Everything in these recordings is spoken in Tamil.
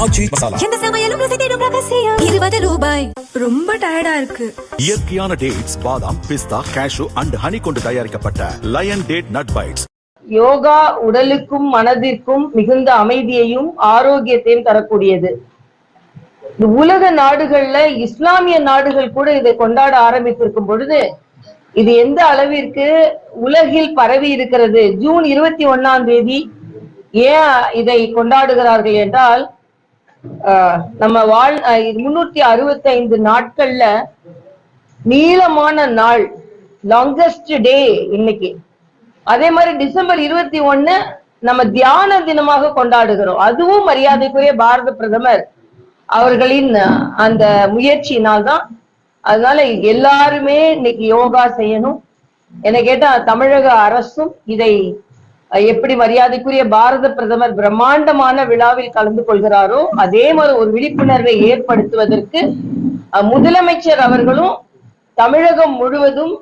ஆச்சி மசாலா. எந்த சமையலும் ருசி தேடும் ரகசியம். 20 ரூபாய். ரொம்ப டயர்டா இருக்கு. இயற்கையான டேட்ஸ், பாதாம், பிஸ்தா, கேஷு அண்ட் ஹனி கொண்டு தயாரிக்கப்பட்ட Lion date nut bites. Yoga உடலுக்கும் மனதிற்கும் மிகுந்த அமைதியையும் ஆரோக்கியத்தையும் தரக்கூடியது. உலக நாடுகள்ல இஸ்லாமிய நாடுகள் கூட இதை கொண்டாட ஆரம்பித்திருக்கும் பொழுது இது எந்த அளவிற்கு உலகில் பரவி இருக்கிறது. ஜூன் 21 ஏன் இதை கொண்டாடுகிறார்கள் என்றால், நம்ம 365 நாட்கள்ல நீளமான நாள், லாங்கஸ்ட் டே இன்னைக்கு. அதே மாதிரி டிசம்பர் 21 நம்ம தியான தினமாக கொண்டாடுகிறோம். அதுவும் மரியாதைக்குரிய பாரத பிரதமர் அவர்களின் அந்த முயற்சியினால்தான். அதனால எல்லாருமே இன்னைக்கு யோகா செய்யணும். என்ன கேட்டா தமிழக அரசும் இதை எப்படி மரியாதைக்குரிய பாரத பிரதமர் பிரம்மாண்டமான விழாவில் கலந்து கொள்கிறாரோ அதே மாதிரி ஒரு விழிப்புணர்வை ஏற்படுத்துவதற்கு முதலமைச்சர் அவர்களும் தமிழகம் முழுவதும்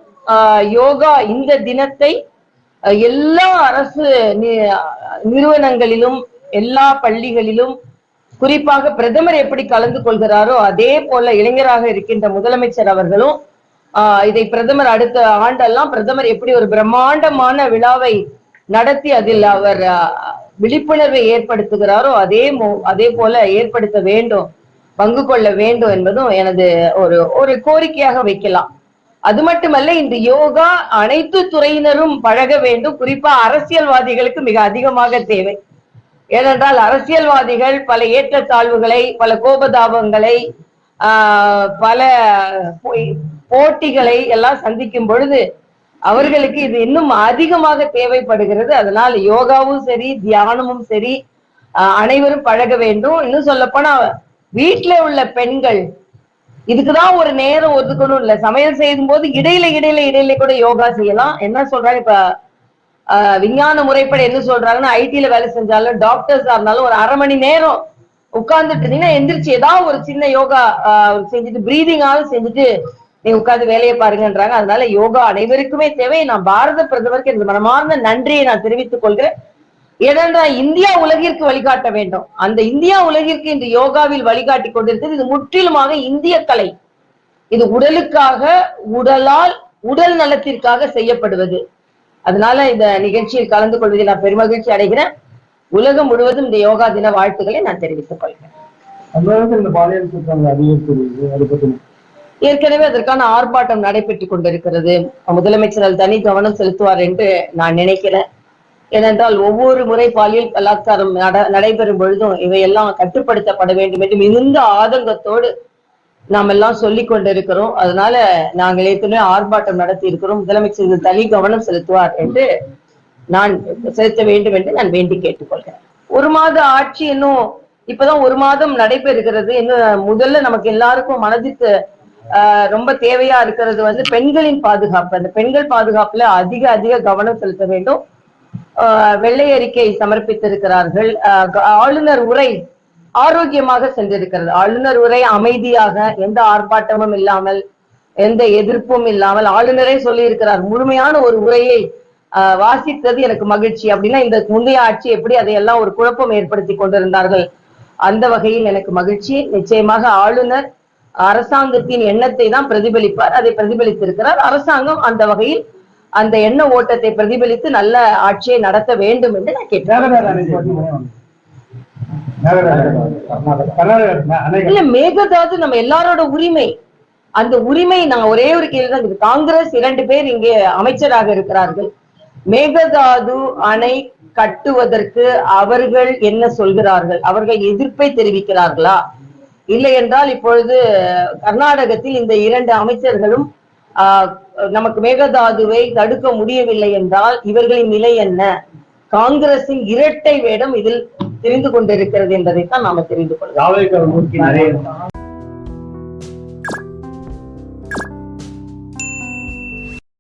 யோகா இந்த தினத்தை எல்லா அரசு நிறுவனங்களிலும் எல்லா பள்ளிகளிலும் குறிப்பாக பிரதமர் எப்படி கலந்து கொள்கிறாரோ அதே போல இளைஞராக இருக்கின்ற முதலமைச்சர் அவர்களும் இதை பிரதமர் அடுத்த ஆண்டெல்லாம் பிரதமர் எப்படி ஒரு பிரம்மாண்டமான விழாவை நடத்தி அதில் அவர் விழிப்புணர்வை ஏற்படுத்துகிறாரோ அதே போல ஏற்படுத்த வேண்டும், பங்கு கொள்ள வேண்டும் என்பதும் எனது ஒரு கோரிக்கையாக வைக்கலாம். அது மட்டுமல்ல, இந்த யோகா அனைத்து துறையினரும் பழக வேண்டும். குறிப்பா அரசியல்வாதிகளுக்கு மிக அதிகமாக தேவை. ஏனென்றால் அரசியல்வாதிகள் பல ஏற்றத்தாழ்வுகளை, பல கோபதாபங்களை, பல போட்டிகளை எல்லாம் சந்திக்கும் பொழுது அவர்களுக்கு இது இன்னும் அதிகமாக தேவைப்படுகிறது. அதனால் யோகாவும் சரி, தியானமும் சரி அனைவரும் பழக வேண்டும். இன்னும் சொல்ல போனா வீட்டுல உள்ள பெண்கள் இதுக்குதான் ஒரு நேரம் ஒதுக்கணும் இல்ல, சமையல் செய்யும் போது இடையில கூட யோகா செய்யலாம். என்ன சொல்றாங்க இப்ப விஞ்ஞான முறைப்படி என்ன சொல்றாங்கன்னா, ஐடில வேலை செஞ்சாலும் டாக்டர்ஸா இருந்தாலும் ஒரு அரை மணி நேரம் உட்கார்ந்துட்டு இருந்தீங்கன்னா எந்திரிச்சு ஏதாவது ஒரு சின்ன யோகா செஞ்சுட்டு பிரீதிங்காவது செஞ்சுட்டு நீ உட்கார்ந்து வேலையை பாருங்கன்றாங்க. அதனால யோகா அனைவருக்குமே தேவை. நான் பாரத பிரதமருக்கு எனது மனமார்ந்த நன்றியை நான் தெரிவித்துக் கொள்கிறேன். ஏனென்றால் இந்தியா உலகிற்கு வழிகாட்ட வேண்டும். அந்த இந்தியா உலகிற்கு இந்த யோகாவில் வழிகாட்டி கொண்டிருக்கிறது. இது முற்றிலுமாக இந்திய கலை. இது உடலுக்காக, உடல் நலத்திற்காக செய்யப்படுவது. அதனால இந்த நிகழ்ச்சியில் கலந்து கொள்வதில் நான் பெருமகிழ்ச்சி அடைகிறேன். உலகம் முழுவதும் இந்த யோகா தின வாழ்த்துக்களை நான் தெரிவித்துக் கொள்கிறேன். ஏற்கனவே அதற்கான ஆர்ப்பாட்டம் நடைபெற்றுக் கொண்டிருக்கிறது. முதலமைச்சர் தனி கவனம் செலுத்துவார் என்று நான் நினைக்கிறேன். ஏனென்றால் ஒவ்வொரு முறை பாலியல் பலாத்காரம் நடைபெறும் பொழுதும் இவையெல்லாம் கட்டுப்படுத்தப்பட வேண்டும் என்று மிகுந்த ஆதங்கத்தோடு நாம் எல்லாம் சொல்லிக் கொண்டிருக்கிறோம். அதனால நாங்கள் ஏற்கனவே ஆர்ப்பாட்டம் நடத்தி இருக்கிறோம். முதலமைச்சர் தனி கவனம் செலுத்துவார் என்று நான் செலுத்த வேண்டும் என்று நான் வேண்டி கேட்டுக்கொள்கிறேன். ஒரு மாத ஆட்சி இன்னும் இப்பதான் ஒரு மாதம் நடைபெறுகிறது. இன்னும் முதல்ல நமக்கு எல்லாருக்கும் மனதிற்கு ரொம்ப தேவையா இருக்கிறது பெண்களின் பாதுகாப்பு. அந்த பெண்கள் பாதுகாப்புல அதிக கவனம் செலுத்த வேண்டும். வெள்ளை அறிக்கை சமர்ப்பித்திருக்கிறார்கள். ஆளுநர் உரை ஆரோக்கியமாக சென்றிருக்கிறது. ஆளுநர் உரை அமைதியாக, எந்த ஆர்ப்பாட்டமும் இல்லாமல், எந்த எதிர்ப்பும் இல்லாமல் ஆளுநரே சொல்லி இருக்கிறார். முழுமையான ஒரு உரையை வாசித்தது எனக்கு மகிழ்ச்சி. அப்படின்னா இந்த முந்தைய ஆட்சி எப்படி அதையெல்லாம் ஒரு குழப்பம் ஏற்படுத்தி கொண்டிருந்தார்கள், அந்த வகையில் எனக்கு மகிழ்ச்சி. நிச்சயமாக ஆளுநர் அரசாங்கத்தின் எண்ணத்தை தான் பிரதிபலிப்பார். அதை பிரதிபலித்திருக்கிறார். அரசாங்கம் அந்த வகையில் அந்த எண்ண ஓட்டத்தை பிரதிபலித்து நல்ல ஆட்சியை நடத்த வேண்டும் என்று நான் கேட்டேன். இல்ல, மேகதாது நம்ம எல்லாரோட உரிமை. அந்த உரிமை நான் ஒரே ஒரு கேள்வி தான். காங்கிரஸ் 2 பேர் இங்கே அமைச்சராக இருக்கிறார்கள். மேகதாது அணை கட்டுவதற்கு அவர்கள் என்ன சொல்கிறார்கள்? அவர்கள் எதிர்ப்பை தெரிவிக்கிறார்களா? இல்லை என்றால் இப்பொழுது கர்நாடகத்தில் இந்த 2 அமைச்சர்களும் நமக்கு மேகதாதுவை தடுக்க முடியவில்லை என்றால் இவர்களின் நிலை என்ன? காங்கிரசின் இரட்டை வேடம் இதில் தெரிந்து கொண்டிருக்கிறது என்பதைத்தான் நாம தெரிந்து கொள்கிறோம்.